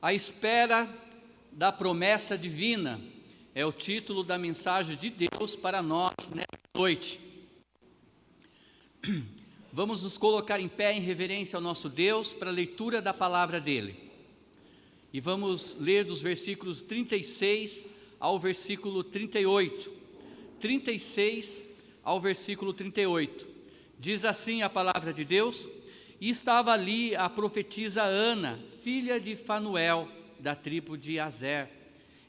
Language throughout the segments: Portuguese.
A espera da promessa divina é o título da mensagem de Deus para nós nesta noite. Vamos nos colocar em pé em reverência ao nosso Deus para a leitura da palavra dele. E vamos ler dos versículos 36 ao versículo 38. 36 ao versículo 38. Diz assim a palavra de Deus: E estava ali a profetisa Ana, filha de Fanuel, da tribo de Aser.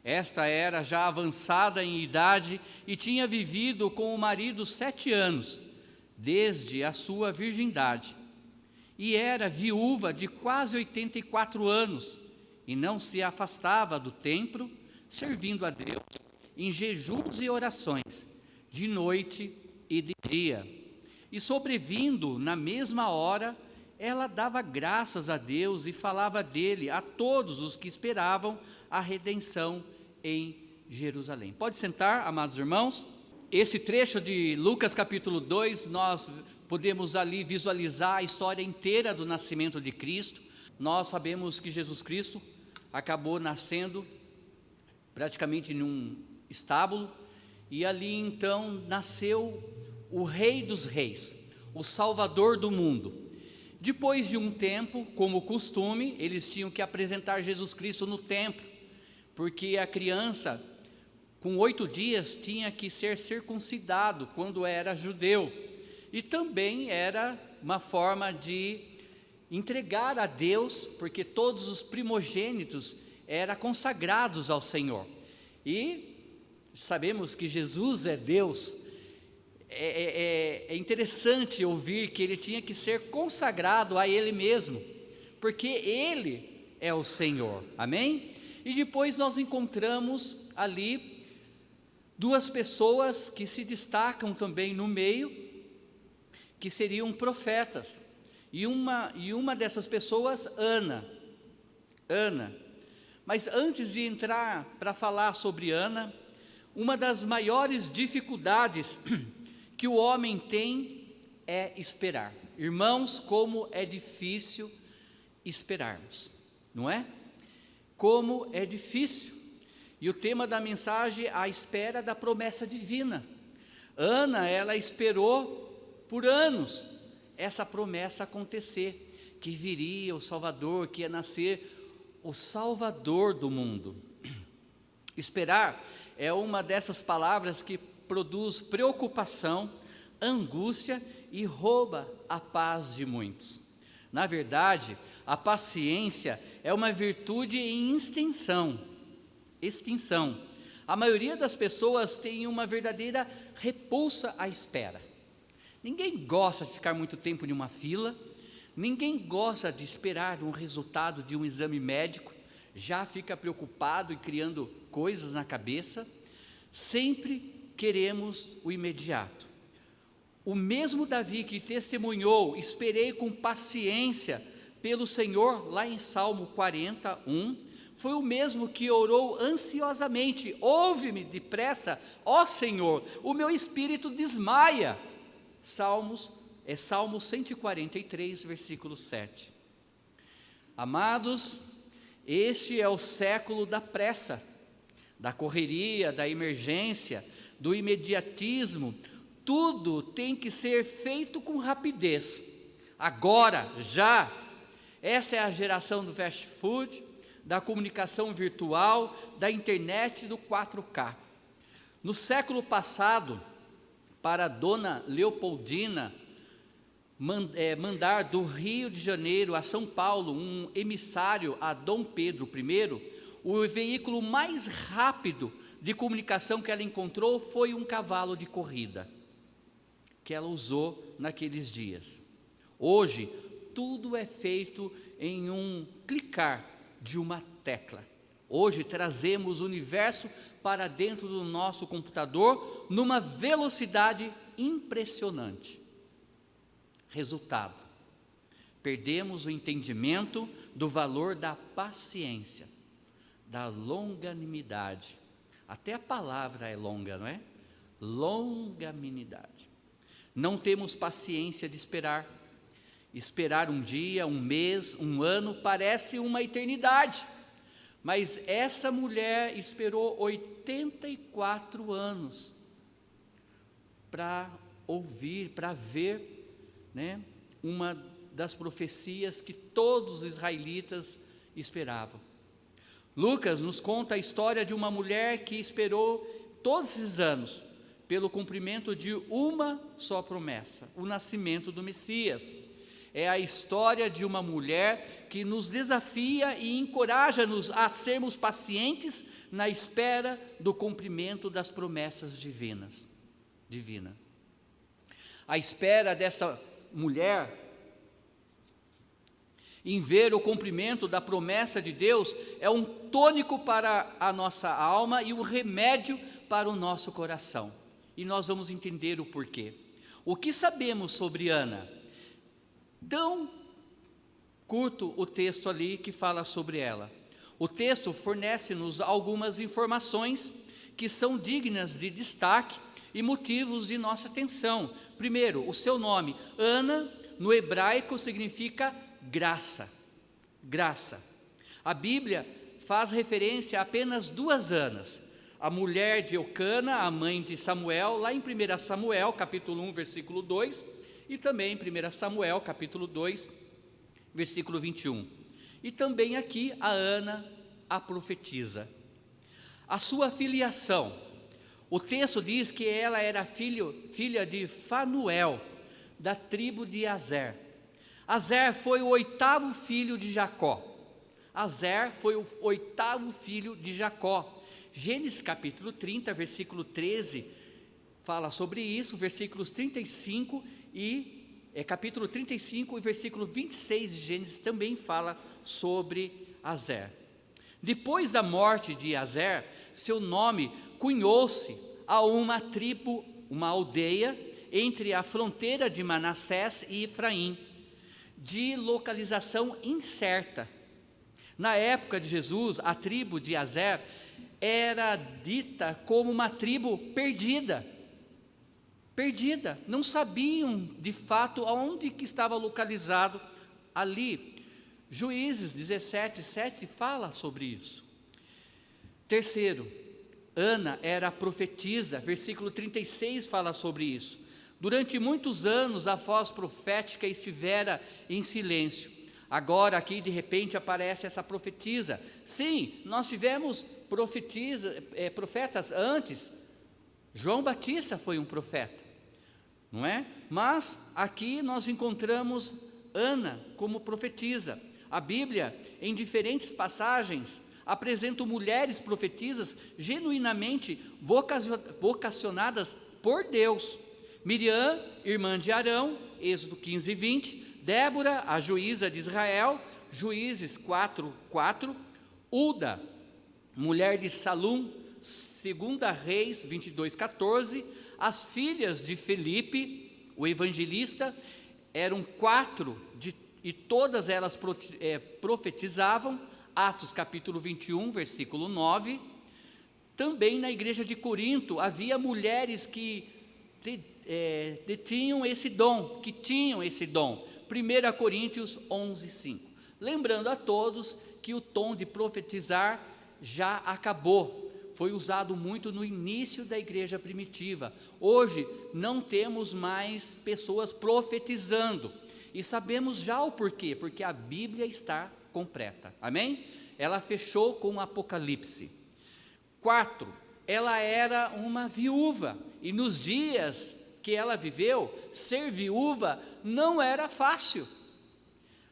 Esta era já avançada em idade e tinha vivido com o marido 7 anos, desde a sua virgindade. E era viúva de quase 84 anos, e não se afastava do templo, servindo a Deus em jejuns e orações, de noite e de dia. E sobrevindo na mesma hora, ela dava graças a Deus e falava dele a todos os que esperavam a redenção em Jerusalém. Pode sentar, amados irmãos. Esse trecho de Lucas capítulo 2, nós podemos ali visualizar a história inteira do nascimento de Cristo. Nós sabemos que Jesus Cristo acabou nascendo praticamente num estábulo, e ali então nasceu o Rei dos Reis, o Salvador do mundo. Depois de um tempo, como costume, eles tinham que apresentar Jesus Cristo no templo, porque a criança, com 8 dias, tinha que ser circuncidado quando era judeu, e também era uma forma de entregar a Deus, porque todos os primogênitos eram consagrados ao Senhor, e sabemos que Jesus é Deus. É interessante ouvir que ele tinha que ser consagrado a ele mesmo, porque ele é o Senhor, amém? E depois nós encontramos ali 2 pessoas que se destacam também no meio, que seriam profetas, e uma dessas pessoas, Ana. Mas antes de entrar para falar sobre Ana, uma das maiores dificuldades que o homem tem é esperar. Irmãos, como é difícil esperarmos, não é? Como é difícil. E o tema da mensagem é a espera da promessa divina. Ana, ela esperou por anos essa promessa acontecer, que viria o Salvador, que ia nascer o Salvador do mundo. Esperar é uma dessas palavras que produz preocupação, angústia e rouba a paz de muitos. Na verdade, a paciência é uma virtude em extinção. A maioria das pessoas tem uma verdadeira repulsa à espera. Ninguém gosta de ficar muito tempo em uma fila, ninguém gosta de esperar um resultado de um exame médico, já fica preocupado e criando coisas na cabeça. Sempre queremos o imediato. O mesmo Davi que testemunhou: esperei com paciência pelo Senhor, lá em Salmo 41, foi o mesmo que orou ansiosamente: ouve-me depressa, ó Senhor, o meu espírito desmaia. Salmo 143, versículo 7. Amados, este é o século da pressa, da correria, da emergência, do imediatismo. Tudo tem que ser feito com rapidez, agora, já. Essa é a geração do fast food, da comunicação virtual, da internet e do 4K. No século passado, para a dona Leopoldina mandar do Rio de Janeiro a São Paulo um emissário a Dom Pedro I, o veículo mais rápido de comunicação que ela encontrou foi um cavalo de corrida, que ela usou naqueles dias. Hoje, tudo é feito em um clicar de uma tecla. Hoje trazemos o universo para dentro do nosso computador numa velocidade impressionante. Resultado: perdemos o entendimento do valor da paciência, da longanimidade. Até a palavra é longa, não é? Longanimidade. Não temos paciência de esperar. Esperar um dia, um mês, um ano parece uma eternidade. Mas essa mulher esperou 84 anos para ouvir, para ver, né, uma das profecias que todos os israelitas esperavam. Lucas nos conta a história de uma mulher que esperou todos esses anos pelo cumprimento de uma só promessa, o nascimento do Messias. É a história de uma mulher que nos desafia e encoraja-nos a sermos pacientes na espera do cumprimento das promessas divina. A espera dessa mulher em ver o cumprimento da promessa de Deus é um tônico para a nossa alma e um remédio para o nosso coração. E nós vamos entender o porquê. O que sabemos sobre Ana? Tão curto o texto ali que fala sobre ela. O texto fornece-nos algumas informações que são dignas de destaque e motivos de nossa atenção. Primeiro, o seu nome, Ana, no hebraico significa graça. Graça. A Bíblia faz referência a apenas duas Anas. A mulher de Eucana, a mãe de Samuel, lá em 1 Samuel, capítulo 1, versículo 2, e também em 1 Samuel, capítulo 2, versículo 21. E também aqui a Ana, a profetisa. A sua filiação. O texto diz que ela era filha de Fanuel, da tribo de Azer. Azer foi o 8º filho de Jacó. Azer foi o 8º filho de Jacó. Gênesis capítulo 30, versículo 13, fala sobre isso, versículos 35 capítulo 35 e versículo 26 de Gênesis também fala sobre Azer. Depois da morte de Azer, seu nome cunhou-se a uma tribo, uma aldeia, entre a fronteira de Manassés e Efraim, de localização incerta. Na época de Jesus, a tribo de Azer era dita como uma tribo perdida, não sabiam de fato aonde que estava localizado ali. Juízes 17:7 fala sobre isso. Terceiro, Ana era profetisa, versículo 36 fala sobre isso. Durante muitos anos a voz profética estivera em silêncio. Agora aqui de repente aparece essa profetisa. Sim, nós tivemos profetas antes. João Batista foi um profeta, não é? Mas aqui nós encontramos Ana como profetisa. A Bíblia, em diferentes passagens, apresenta mulheres profetisas genuinamente vocacionadas por Deus. Miriam, irmã de Arão, Êxodo 15 e 20, Débora, a juíza de Israel, Juízes 4:4, Uda, mulher de Salum, 2 Reis 22:14, as filhas de Felipe, o evangelista, eram 4 e todas elas profetizavam, Atos capítulo 21, versículo 9. Também na igreja de Corinto havia mulheres que tinham esse dom, 1 Coríntios 11:5. Lembrando a todos que o dom de profetizar já acabou, foi usado muito no início da igreja primitiva. Hoje não temos mais pessoas profetizando, e sabemos já o porquê, porque a Bíblia está completa, amém? Ela fechou com o Apocalipse. 4, ela era uma viúva, e nos dias que ela viveu, ser viúva não era fácil.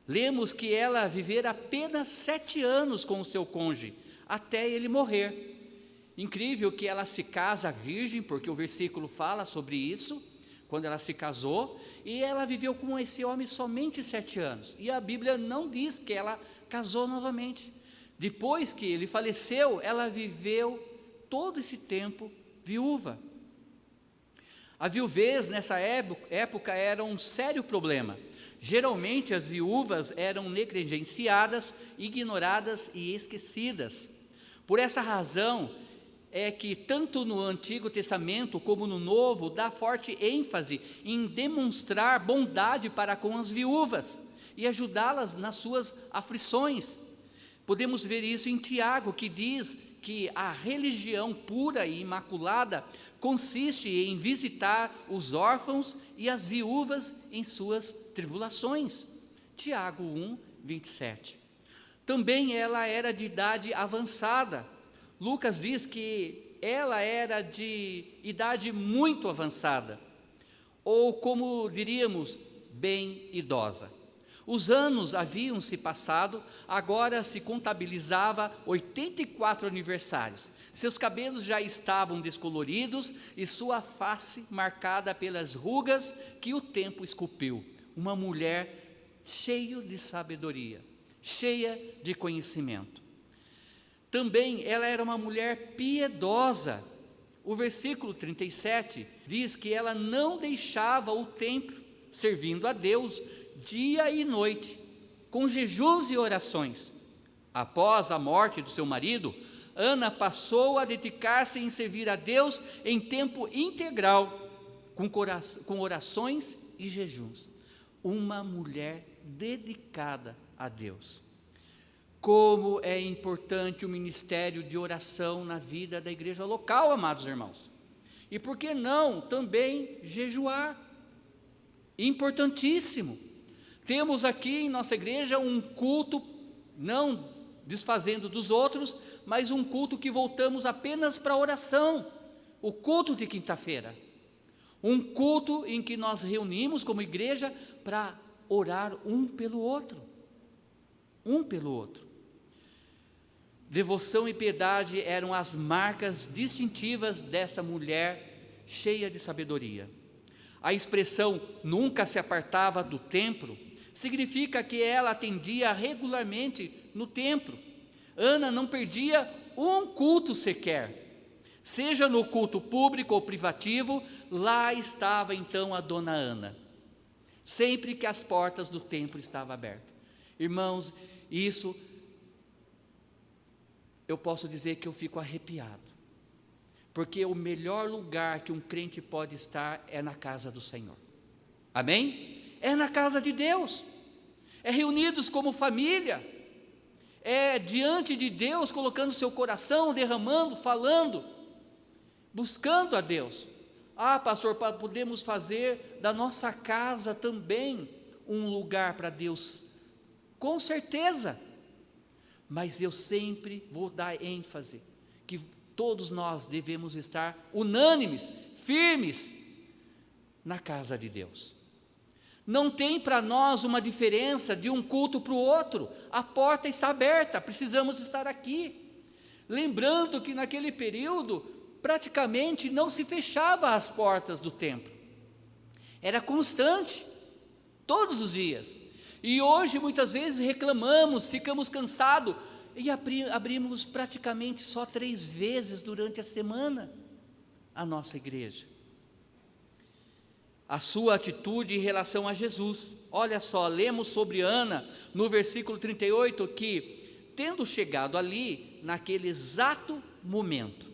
Lemos que ela vivera apenas 7 anos com o seu cônjuge, até ele morrer. Incrível que ela se casa virgem, porque o versículo fala sobre isso, quando ela se casou, e ela viveu com esse homem somente 7 anos, e a Bíblia não diz que ela casou novamente. Depois que ele faleceu, ela viveu todo esse tempo viúva. A viuvez nessa época era um sério problema. Geralmente as viúvas eram negligenciadas, ignoradas e esquecidas. Por essa razão é que tanto no Antigo Testamento como no Novo dá forte ênfase em demonstrar bondade para com as viúvas e ajudá-las nas suas aflições. Podemos ver isso em Tiago, que diz que a religião pura e imaculada consiste em visitar os órfãos e as viúvas em suas tribulações. Tiago 1, 27. Também ela era de idade avançada. Lucas diz que ela era de idade muito avançada, ou como diríamos, bem idosa. Os anos haviam se passado, agora se contabilizava 84 aniversários. Seus cabelos já estavam descoloridos e sua face marcada pelas rugas que o tempo esculpiu. Uma mulher cheia de sabedoria, cheia de conhecimento. Também ela era uma mulher piedosa. O versículo 37 diz que ela não deixava o templo, servindo a Deus dia e noite, com jejuns e orações. Após a morte do seu marido, Ana passou a dedicar-se em servir a Deus em tempo integral, com orações e jejuns. Uma mulher dedicada a Deus. Como é importante o ministério de oração na vida da igreja local, amados irmãos. E por que não também jejuar? Importantíssimo. Temos aqui em nossa igreja um culto, não desfazendo dos outros, mas um culto que voltamos apenas para a oração, o culto de quinta-feira. Um culto em que nós reunimos como igreja para orar um pelo outro. Um pelo outro. Devoção e piedade eram as marcas distintivas dessa mulher cheia de sabedoria. A expressão nunca se apartava do templo significa que ela atendia regularmente no templo. Ana não perdia um culto sequer. Seja no culto público ou privativo, lá estava então a dona Ana, sempre que as portas do templo estavam abertas. Irmãos, isso eu posso dizer que eu fico arrepiado, porque o melhor lugar que um crente pode estar é na casa do Senhor. Amém? É na casa de Deus, é reunidos como família, é diante de Deus, colocando seu coração, derramando, falando, buscando a Deus. Ah, pastor, podemos fazer da nossa casa também um lugar para Deus, com certeza, mas eu sempre vou dar ênfase, que todos nós devemos estar unânimes, firmes, na casa de Deus. Não tem para nós uma diferença de um culto para o outro, a porta está aberta, precisamos estar aqui. Lembrando que naquele período, praticamente não se fechava as portas do templo, era constante, todos os dias. E hoje muitas vezes reclamamos, ficamos cansados, e abrimos praticamente só 3 vezes durante a semana a nossa igreja. A sua atitude em relação a Jesus, olha só, lemos sobre Ana no versículo 38, que tendo chegado ali, naquele exato momento.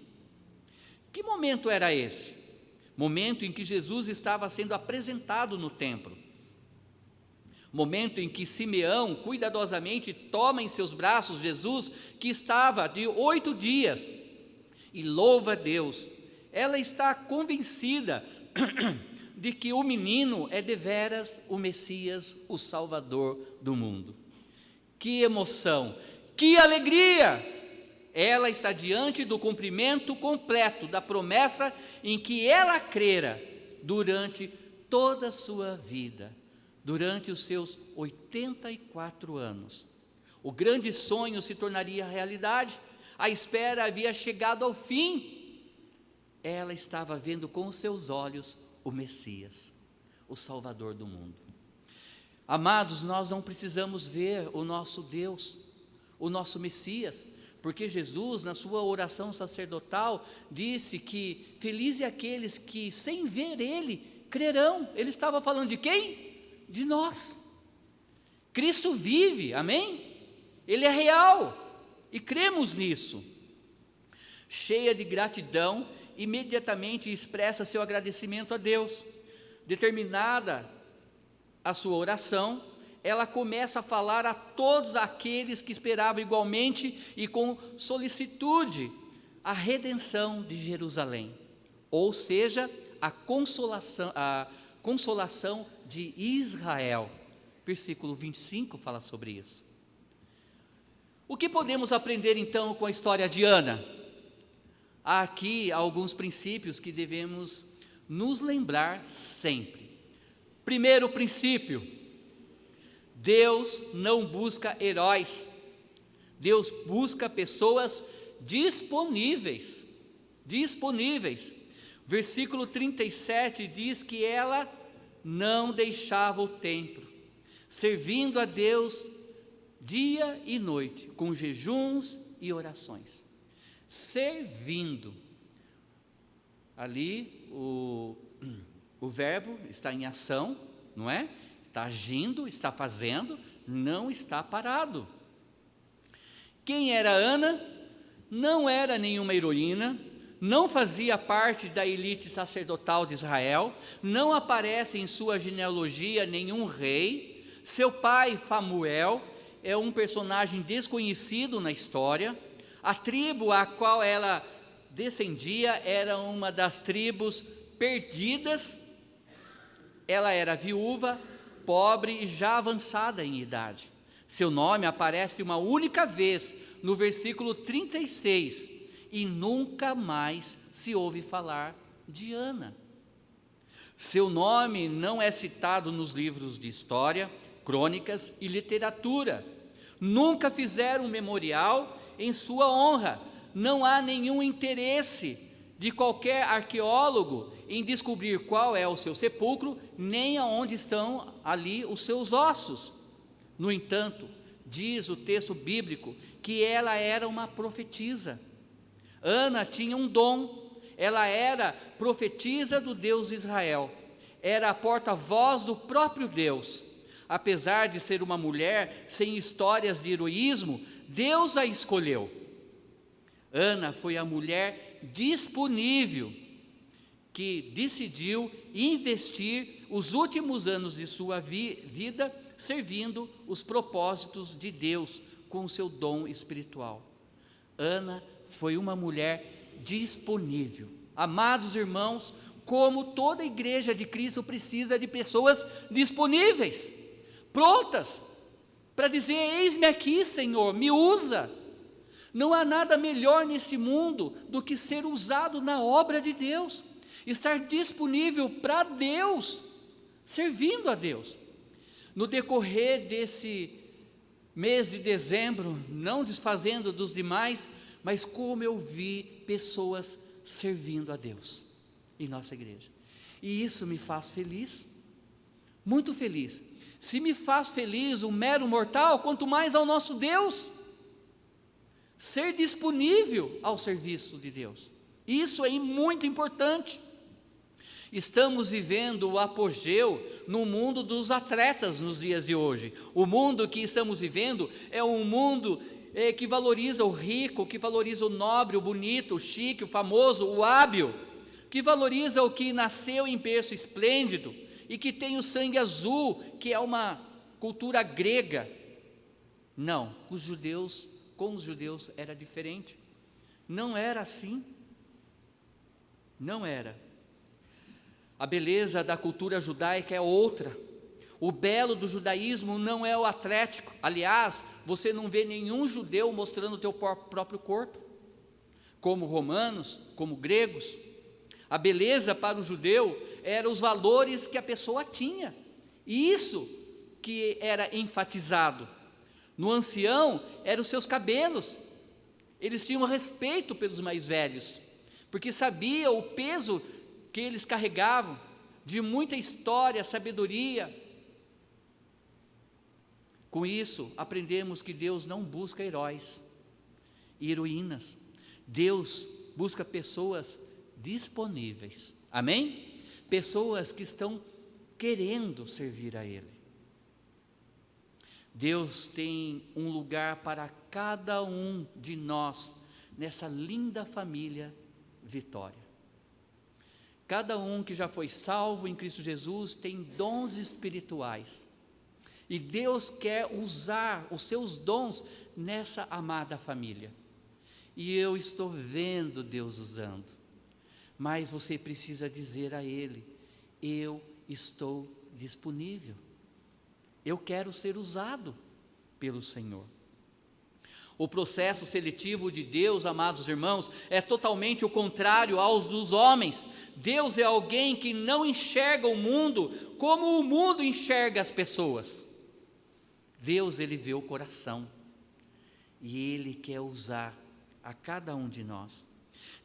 Que momento era esse? Momento em que Jesus estava sendo apresentado no templo. Momento em que Simeão cuidadosamente toma em seus braços Jesus, que estava de 8 dias, e louva a Deus. Ela está convencida de que o menino é deveras o Messias, o Salvador do mundo. Que emoção, que alegria! Ela está diante do cumprimento completo da promessa em que ela crera durante toda a sua vida, durante os seus 84 anos. O grande sonho se tornaria realidade, a espera havia chegado ao fim. Ela estava vendo com os seus olhos o Messias, o Salvador do mundo. Amados, nós não precisamos ver o nosso Deus, o nosso Messias, porque Jesus, na sua oração sacerdotal, disse que felizes é aqueles que, sem ver Ele, crerão. Ele estava falando de quem? De nós. Cristo vive, amém? Ele é real, e cremos nisso. Cheia de gratidão, imediatamente expressa seu agradecimento a Deus. Determinada a sua oração, ela começa a falar a todos aqueles que esperavam igualmente e com solicitude a redenção de Jerusalém, ou seja, a consolação de Israel. Versículo 25 fala sobre isso. O que podemos aprender então com a história de Ana? Há aqui alguns princípios que devemos nos lembrar sempre. Primeiro princípio: Deus não busca heróis, Deus busca pessoas disponíveis. Versículo 37 diz que ela não deixava o templo, servindo a Deus dia e noite, com jejuns e orações. Servindo. Ali o verbo está em ação, não é? Está agindo, está fazendo, não está parado. Quem era Ana? Não era nenhuma heroína, não fazia parte da elite sacerdotal de Israel, não aparece em sua genealogia nenhum rei. Seu pai, Famuel, é um personagem desconhecido na história. A tribo a qual ela descendia era uma das tribos perdidas. Ela era viúva, pobre e já avançada em idade. Seu nome aparece uma única vez no versículo 36 e nunca mais se ouve falar de Ana. Seu nome não é citado nos livros de história, crônicas e literatura. Nunca fizeram um memorial em sua honra. Não há nenhum interesse de qualquer arqueólogo em descobrir qual é o seu sepulcro, nem aonde estão ali os seus ossos. No entanto, diz o texto bíblico que ela era uma profetisa. Ana tinha um dom, ela era profetisa do Deus de Israel, era a porta-voz do próprio Deus. Apesar de ser uma mulher sem histórias de heroísmo, Deus a escolheu. Ana foi a mulher disponível que decidiu investir os últimos anos de sua vida servindo os propósitos de Deus com o seu dom espiritual. Ana foi uma mulher disponível. Amados irmãos, como toda a igreja de Cristo precisa de pessoas disponíveis, prontas para dizer: eis-me aqui, Senhor, me usa. Não há nada melhor nesse mundo do que ser usado na obra de Deus, estar disponível para Deus, servindo a Deus. No decorrer desse mês de dezembro, não desfazendo dos demais, mas como eu vi pessoas servindo a Deus em nossa igreja, e isso me faz feliz, muito feliz. Se me faz feliz um mero mortal, quanto mais ao nosso Deus. Ser disponível ao serviço de Deus, isso é muito importante. Estamos vivendo o apogeu no mundo dos atletas nos dias de hoje. O mundo que estamos vivendo é um mundo que valoriza o rico, que valoriza o nobre, o bonito, o chique, o famoso, o hábil, que valoriza o que nasceu em berço esplêndido e que tem o sangue azul, que é uma cultura grega. Não, com os judeus era diferente. Não era assim. Não era. A beleza da cultura judaica é outra. O belo do judaísmo não é o atlético. Aliás, você não vê nenhum judeu mostrando o teu próprio corpo, como romanos, como gregos. A beleza para o judeu eram os valores que a pessoa tinha, e isso que era enfatizado. No ancião, eram os seus cabelos. Eles tinham respeito pelos mais velhos, porque sabiam o peso que eles carregavam, de muita história, sabedoria. Com isso, aprendemos que Deus não busca heróis e heroínas. Deus busca pessoas disponíveis. Amém? Pessoas que estão querendo servir a Ele. Deus tem um lugar para cada um de nós nessa linda família Vitória. Cada um que já foi salvo em Cristo Jesus tem dons espirituais. E Deus quer usar os seus dons nessa amada família. E eu estou vendo Deus usando. Mas você precisa dizer a Ele: eu estou disponível. Eu quero ser usado pelo Senhor. O processo seletivo de Deus, amados irmãos, é totalmente o contrário aos dos homens. Deus é alguém que não enxerga o mundo como o mundo enxerga as pessoas. Deus, Ele vê o coração e Ele quer usar a cada um de nós.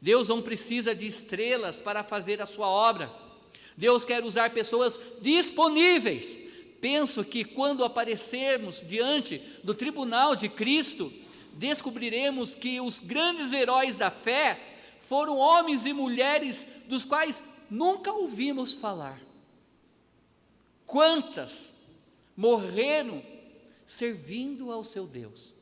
Deus não precisa de estrelas para fazer a sua obra. Deus quer usar pessoas disponíveis. Penso que quando aparecermos diante do tribunal de Cristo, descobriremos que os grandes heróis da fé foram homens e mulheres dos quais nunca ouvimos falar. Quantas morreram servindo ao seu Deus?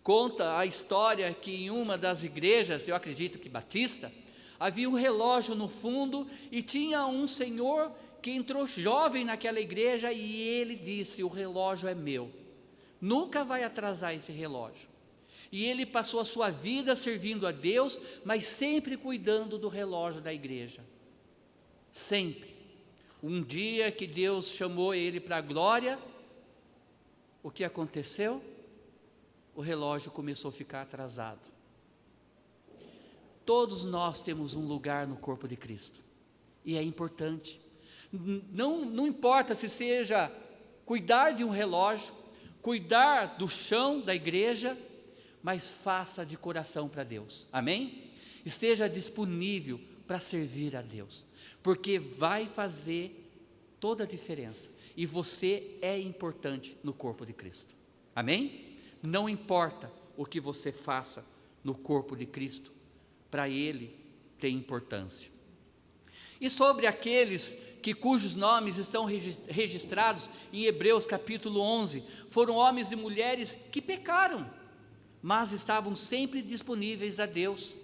Conta a história que em uma das igrejas, eu acredito que batista, havia um relógio no fundo e tinha um senhor que entrou jovem naquela igreja e ele disse: o relógio é meu, nunca vai atrasar esse relógio. E ele passou a sua vida servindo a Deus, mas sempre cuidando do relógio da igreja. Sempre. Um dia que Deus chamou ele para a glória, o que aconteceu? O relógio começou a ficar atrasado. Todos nós temos um lugar no corpo de Cristo, e é importante. Não importa se seja cuidar de um relógio, cuidar do chão da igreja, mas faça de coração para Deus, amém? Esteja disponível para servir a Deus, porque vai fazer toda a diferença, e você é importante no corpo de Cristo, amém? Não importa o que você faça no corpo de Cristo, para Ele tem importância. E sobre aqueles cujos nomes estão registrados em Hebreus capítulo 11, foram homens e mulheres que pecaram, mas estavam sempre disponíveis a Deus.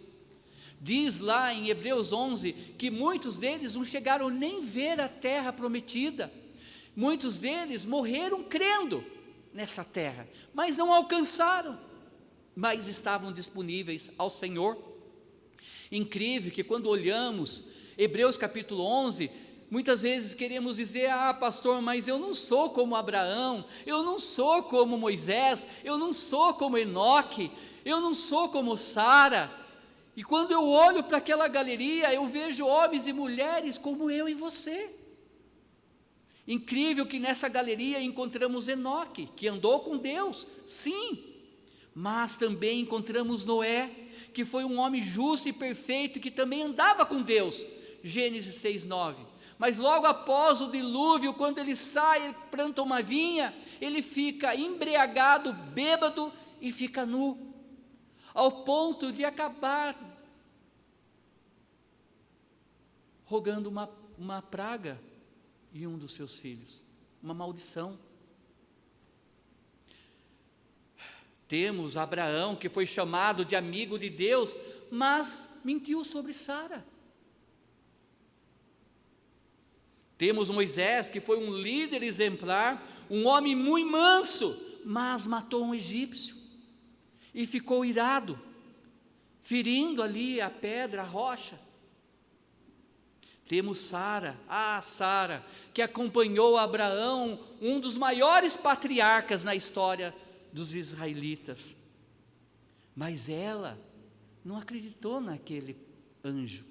Diz lá em Hebreus 11, que muitos deles não chegaram nem ver a terra prometida, muitos deles morreram crendo nessa terra, mas não alcançaram, mas estavam disponíveis ao Senhor. Incrível que quando olhamos Hebreus capítulo 11, muitas vezes queremos dizer: ah, pastor, mas eu não sou como Abraão, eu não sou como Moisés, eu não sou como Enoque, eu não sou como Sara. E quando eu olho para aquela galeria, eu vejo homens e mulheres como eu e você. Incrível que nessa galeria encontramos Enoque, que andou com Deus, sim, mas também encontramos Noé, que foi um homem justo e perfeito, que também andava com Deus, Gênesis 6:9. Mas logo após o dilúvio, quando ele sai, ele planta uma vinha, ele fica embriagado, bêbado e fica nu, ao ponto de acabar rogando uma praga em um dos seus filhos, uma maldição. Temos Abraão, que foi chamado de amigo de Deus, mas mentiu sobre Sara. Temos Moisés, que foi um líder exemplar, um homem muito manso, mas matou um egípcio e ficou irado, ferindo ali a pedra, a rocha. Temos Sara, Sara, que acompanhou Abraão, um dos maiores patriarcas na história dos israelitas, mas ela não acreditou naquele anjo,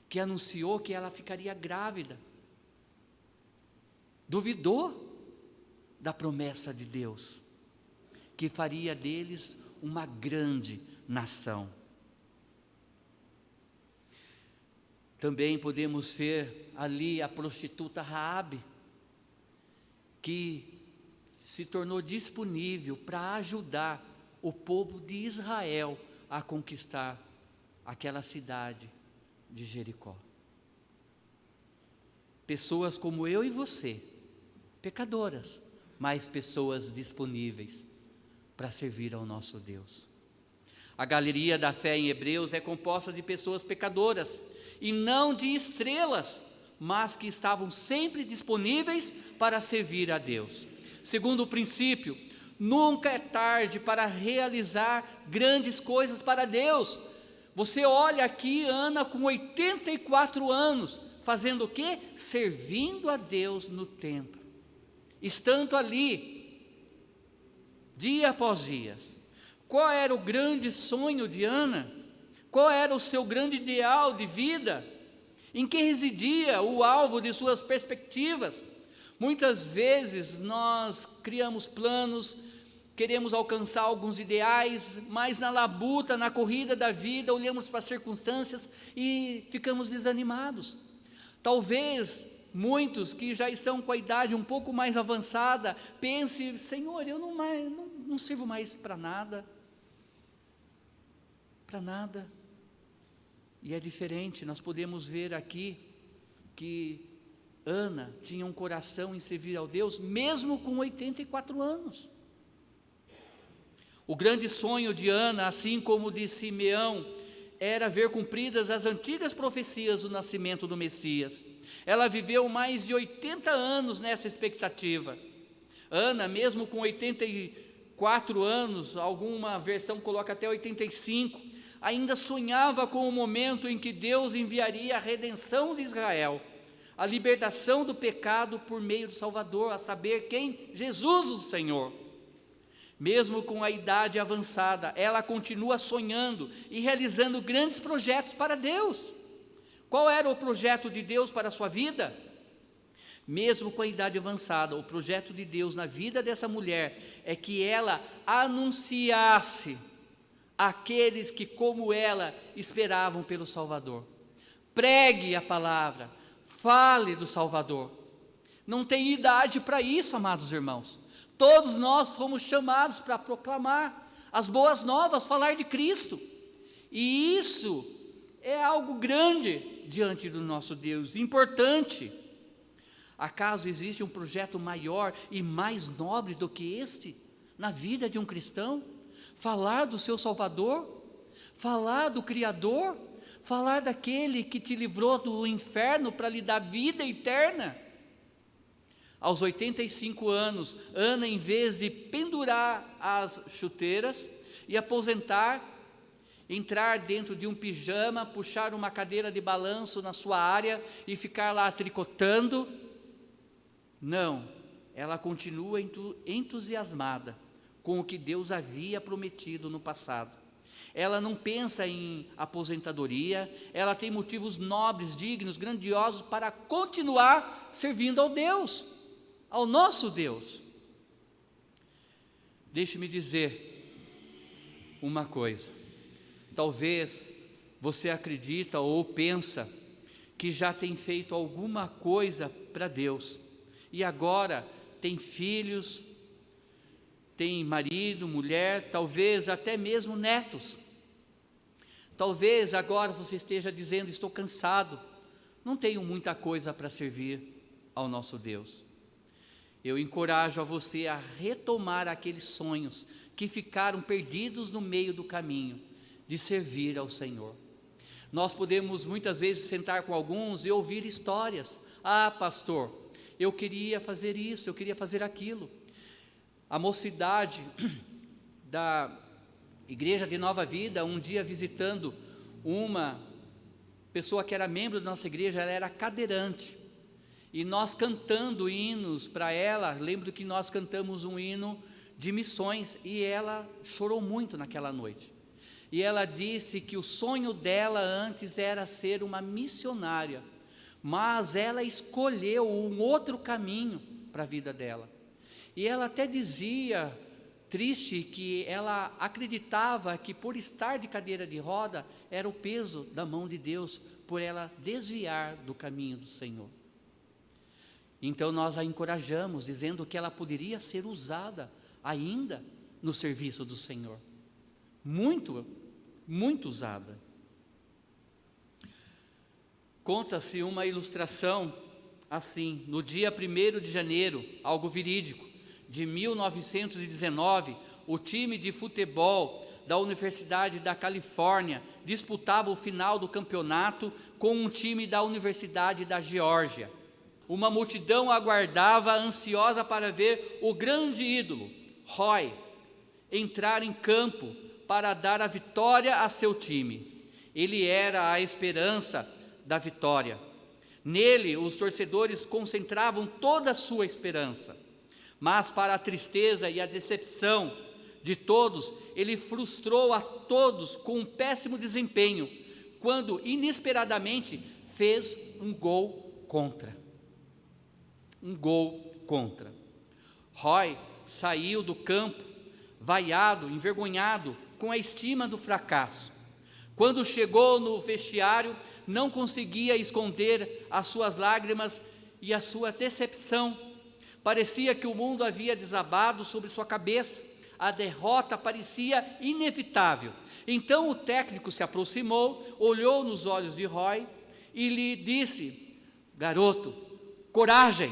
que anunciou que ela ficaria grávida, duvidou da promessa de Deus, que faria deles uma grande nação. Também podemos ver ali a prostituta Raabe, que se tornou disponível para ajudar o povo de Israel a conquistar aquela cidade de Jericó. Pessoas como eu e você, pecadoras, mas pessoas disponíveis para servir ao nosso Deus. A galeria da fé em Hebreus é composta de pessoas pecadoras, e não de estrelas, mas que estavam sempre disponíveis para servir a Deus. Segundo princípio, nunca é tarde para realizar grandes coisas para Deus. Você olha aqui Ana com 84 anos, fazendo o quê? Servindo a Deus no templo, estando ali, dia após dia. Qual era o grande sonho de Ana? Qual era o seu grande ideal de vida? Em que residia o alvo de suas perspectivas? Muitas vezes nós criamos planos, queremos alcançar alguns ideais, mas na labuta, na corrida da vida, olhamos para as circunstâncias e ficamos desanimados. Talvez muitos que já estão com a idade um pouco mais avançada, pensem: Senhor, eu não sirvo mais para nada. Para nada. E é diferente, nós podemos ver aqui que Ana tinha um coração em servir ao Deus, mesmo com 84 anos. O grande sonho de Ana, assim como de Simeão, era ver cumpridas as antigas profecias do nascimento do Messias. Ela viveu mais de 80 anos nessa expectativa. Ana, mesmo com 84 anos, alguma versão coloca até 85, ainda sonhava com o momento em que Deus enviaria a redenção de Israel, a libertação do pecado por meio do Salvador, a saber quem? Jesus o Senhor. Mesmo com a idade avançada, ela continua sonhando e realizando grandes projetos para Deus. Qual era o projeto de Deus para a sua vida? Mesmo com a idade avançada, o projeto de Deus na vida dessa mulher é que ela anunciasse aqueles que, como ela, esperavam pelo Salvador. Pregue a palavra, fale do Salvador. Não tem idade para isso, amados irmãos. Todos nós fomos chamados para proclamar as boas novas, falar de Cristo. E isso é algo grande diante do nosso Deus, importante. Acaso existe um projeto maior e mais nobre do que este na vida de um cristão? Falar do seu Salvador, falar do Criador, falar daquele que te livrou do inferno para lhe dar vida eterna. Aos 85 anos, Ana, em vez de pendurar as chuteiras e aposentar, entrar dentro de um pijama, puxar uma cadeira de balanço na sua área e ficar lá tricotando, não, ela continua entusiasmada com o que Deus havia prometido no passado. Ela não pensa em aposentadoria, ela tem motivos nobres, dignos, grandiosos para continuar servindo ao Deus, ao nosso Deus. Deixe-me dizer uma coisa. Talvez você acredita ou pensa que já tem feito alguma coisa para Deus e agora tem filhos, tem marido, mulher, talvez até mesmo netos. Talvez agora você esteja dizendo: estou cansado, não tenho muita coisa para servir ao nosso Deus. Eu encorajo a você a retomar aqueles sonhos que ficaram perdidos no meio do caminho, de servir ao Senhor. Nós podemos muitas vezes sentar com alguns e ouvir histórias: ah, pastor, eu queria fazer isso, eu queria fazer aquilo. A mocidade da Igreja de Nova Vida, um dia visitando uma pessoa que era membro da nossa igreja, ela era cadeirante, e nós cantando hinos para ela, lembro que nós cantamos um hino de missões, e ela chorou muito naquela noite, e ela disse que o sonho dela antes era ser uma missionária, mas ela escolheu um outro caminho para a vida dela, e ela até dizia, triste, que ela acreditava que por estar de cadeira de roda, era o peso da mão de Deus, por ela desviar do caminho do Senhor. Então nós a encorajamos, dizendo que ela poderia ser usada ainda no serviço do Senhor, muito, muito usada. Conta-se uma ilustração assim: no dia 1º de janeiro, algo verídico, de 1919, o time de futebol da Universidade da Califórnia disputava o final do campeonato com um time da Universidade da Geórgia. Uma multidão aguardava, ansiosa para ver o grande ídolo, Roy, entrar em campo para dar a vitória a seu time. Ele era a esperança da vitória. Nele, os torcedores concentravam toda a sua esperança. Mas, para a tristeza e a decepção de todos, ele frustrou a todos com um péssimo desempenho, quando inesperadamente fez um gol contra. Um gol contra. Roy saiu do campo, vaiado, envergonhado, com a estima do fracasso. Quando chegou no vestiário, não conseguia esconder as suas lágrimas e a sua decepção. Parecia que o mundo havia desabado sobre sua cabeça. A derrota parecia inevitável. Então o técnico se aproximou, olhou nos olhos de Roy e lhe disse: garoto, coragem,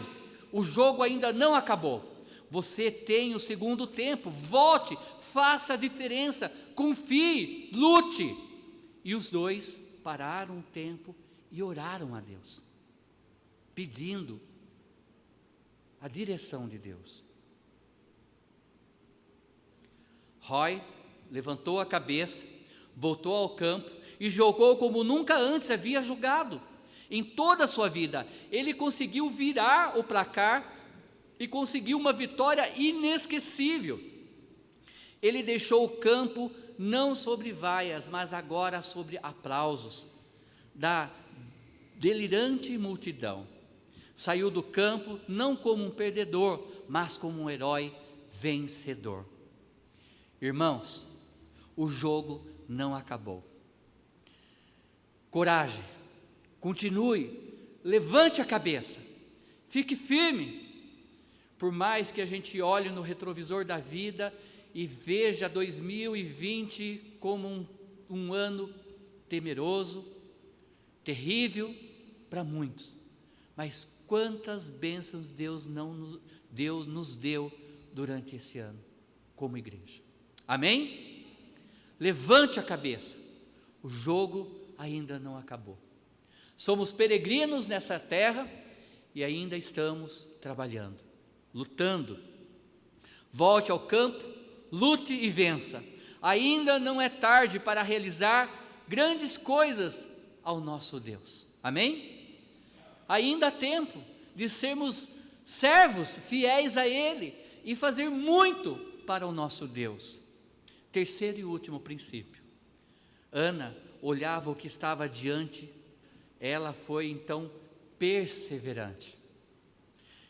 o jogo ainda não acabou. Você tem o segundo tempo, volte, faça a diferença, confie, lute. E os dois pararam um tempo e oraram a Deus, pedindo a direção de Deus. Roy levantou a cabeça, voltou ao campo e jogou como nunca antes havia jogado. Em toda a sua vida, ele conseguiu virar o placar e conseguiu uma vitória inesquecível. Ele deixou o campo não sobre vaias, mas agora sobre aplausos da delirante multidão. Saiu do campo não como um perdedor, mas como um herói vencedor. Irmãos, o jogo não acabou. Coragem, continue, levante a cabeça, fique firme. Por mais que a gente olhe no retrovisor da vida e veja 2020 como um ano temeroso, terrível para muitos, mas quantas bênçãos Deus nos deu durante esse ano, como igreja. Amém? Levante a cabeça, o jogo ainda não acabou. Somos peregrinos nessa terra e ainda estamos trabalhando, lutando. Volte ao campo, lute e vença. Ainda não é tarde para realizar grandes coisas ao nosso Deus. Amém? Ainda há tempo de sermos servos fiéis a Ele e fazer muito para o nosso Deus. Terceiro e último princípio. Ana olhava o que estava adiante, ela foi então perseverante.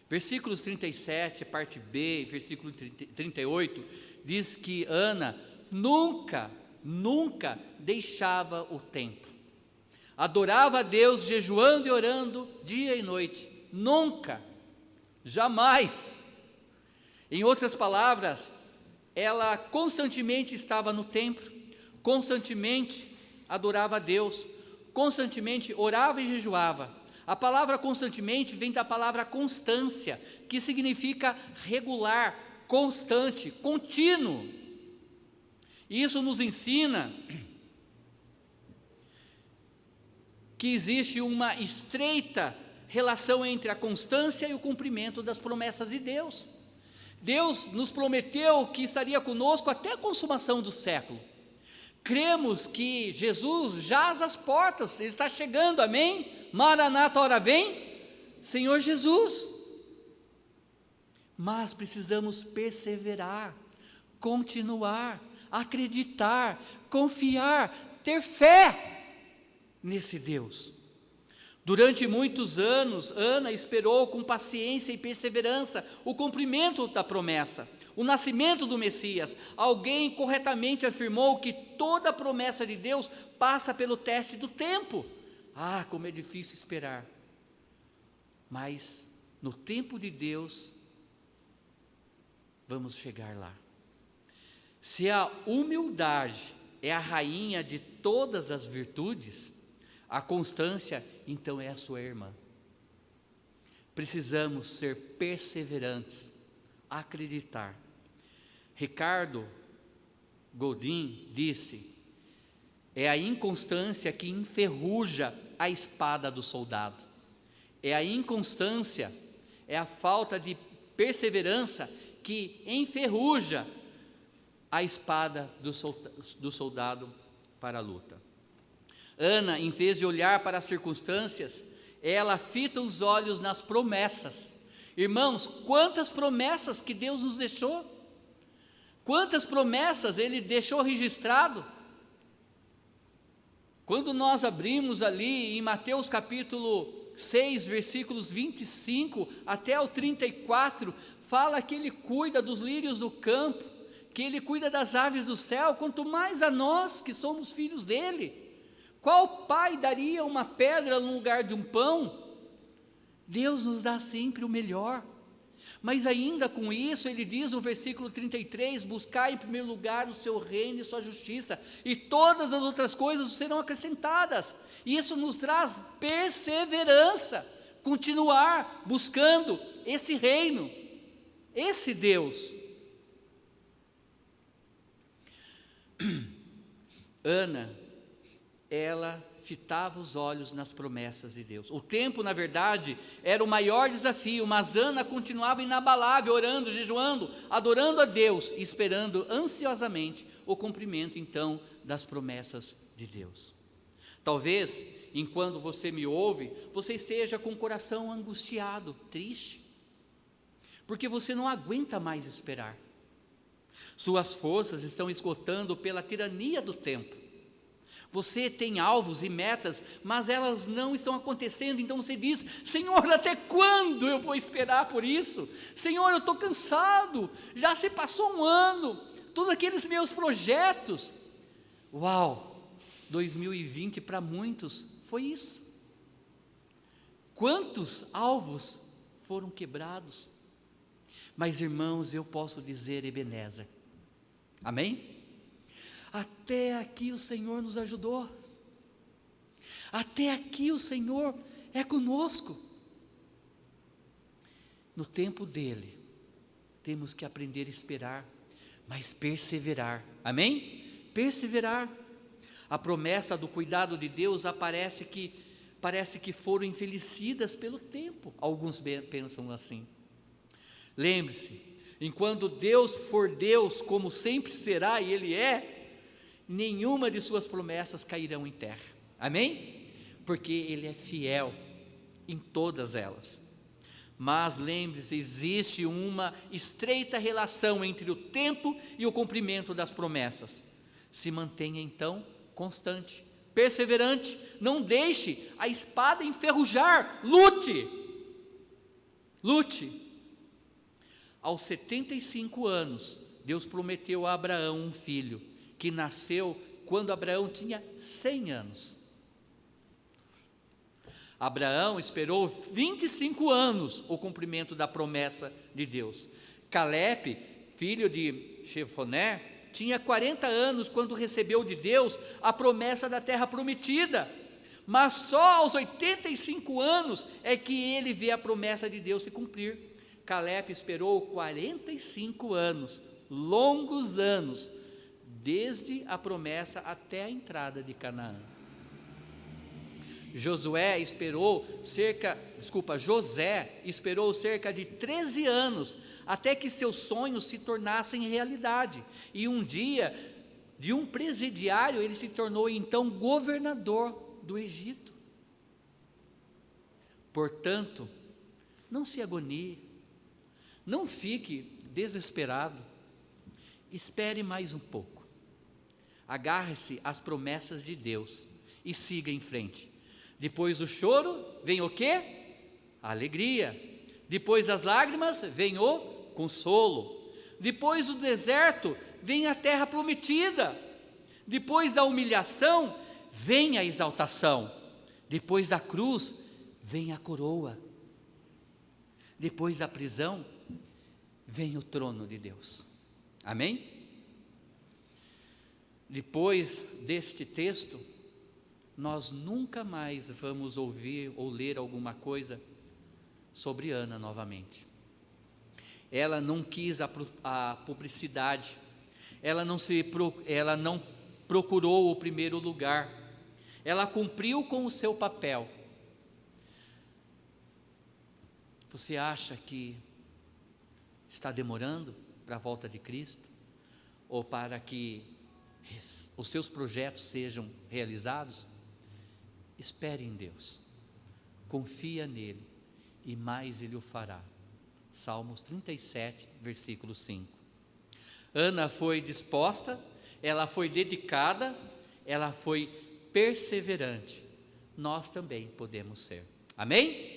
Versículos 37, parte B, versículo 38, diz que Ana nunca deixava o templo. Adorava a Deus jejuando e orando dia e noite. Nunca, jamais. Em outras palavras, ela constantemente estava no templo, constantemente adorava a Deus, constantemente orava e jejuava. A palavra constantemente vem da palavra constância, que significa regular, constante, contínuo. E isso nos ensina que existe uma estreita relação entre a constância e o cumprimento das promessas de Deus. Deus nos prometeu que estaria conosco até a consumação do século. Cremos que Jesus jaz às portas, Ele está chegando, amém? Maranata, ora vem, Senhor Jesus. Mas precisamos perseverar, continuar, acreditar, confiar, ter fé nesse Deus. Durante muitos anos, Ana esperou com paciência e perseverança o cumprimento da promessa, o nascimento do Messias. Alguém corretamente afirmou que toda promessa de Deus passa pelo teste do tempo. Ah, como é difícil esperar. Mas no tempo de Deus, vamos chegar lá. Se a humildade é a rainha de todas as virtudes, a constância, então, é a sua irmã. Precisamos ser perseverantes, acreditar. Ricardo Godin disse: é a inconstância que enferruja a espada do soldado. É a inconstância, é a falta de perseverança que enferruja a espada do soldado para a luta. Ana, em vez de olhar para as circunstâncias, ela fita os olhos nas promessas. Irmãos, quantas promessas que Deus nos deixou, quantas promessas Ele deixou registrado. Quando nós abrimos ali em Mateus capítulo 6, versículos 25 até o 34, fala que Ele cuida dos lírios do campo, que Ele cuida das aves do céu, quanto mais a nós que somos filhos dEle. Qual pai daria uma pedra no lugar de um pão? Deus nos dá sempre o melhor. Mas ainda com isso, ele diz no versículo 33, buscai em primeiro lugar o seu reino e sua justiça, e todas as outras coisas serão acrescentadas. Isso nos traz perseverança, continuar buscando esse reino, esse Deus. Ana, ela fitava os olhos nas promessas de Deus. O tempo, na verdade, era o maior desafio, mas Ana continuava inabalável, orando, jejuando, adorando a Deus, esperando ansiosamente o cumprimento, então, das promessas de Deus. Talvez, enquanto você me ouve, você esteja com o coração angustiado, triste, porque você não aguenta mais esperar. Suas forças estão esgotando pela tirania do tempo. Você tem alvos e metas, mas elas não estão acontecendo, então você diz: Senhor, até quando eu vou esperar por isso? Senhor, eu estou cansado, já se passou um ano, todos aqueles meus projetos. Uau, 2020 para muitos foi isso. Quantos alvos foram quebrados? Mas irmãos, eu posso dizer Ebenezer, amém? Até aqui o Senhor nos ajudou, até aqui o Senhor é conosco. No tempo dEle, temos que aprender a esperar, mas perseverar, amém? Perseverar. A promessa do cuidado de Deus parece que foram envelhecidas pelo tempo, alguns pensam assim. Lembre-se, enquanto Deus for Deus, como sempre será e Ele é, nenhuma de suas promessas cairão em terra, amém? Porque Ele é fiel em todas elas. Mas lembre-se, existe uma estreita relação entre o tempo e o cumprimento das promessas. Se mantenha então constante, perseverante, não deixe a espada enferrujar, lute. Aos 75 anos, Deus prometeu a Abraão um filho, que nasceu quando Abraão tinha 100 anos. Abraão esperou 25 anos o cumprimento da promessa de Deus. Caleb, filho de Jefoné, tinha 40 anos quando recebeu de Deus a promessa da terra prometida. Mas só aos 85 anos é que ele vê a promessa de Deus se cumprir. Caleb esperou 45 anos, longos anos, desde a promessa até a entrada de Canaã. José esperou cerca de 13 anos, até que seus sonhos se tornassem realidade, e um dia, de um presidiário, ele se tornou então governador do Egito. Portanto, não se agonie, não fique desesperado, espere mais um pouco, agarre-se às promessas de Deus e siga em frente. Depois do choro vem o quê? A alegria. Depois das lágrimas vem o consolo. Depois do deserto vem a terra prometida. Depois da humilhação vem a exaltação. Depois da cruz vem a coroa. Depois da prisão vem o trono de Deus. Amém? Depois deste texto, nós nunca mais vamos ouvir ou ler alguma coisa sobre Ana novamente. Ela não quis a publicidade, ela não procurou o primeiro lugar, ela cumpriu com o seu papel. Você acha que está demorando para a volta de Cristo? Ou para que os seus projetos sejam realizados? Espere em Deus, confia nele, e mais Ele o fará. Salmos 37, versículo 5. Ana foi disposta, ela foi dedicada, ela foi perseverante. Nós também podemos ser. Amém?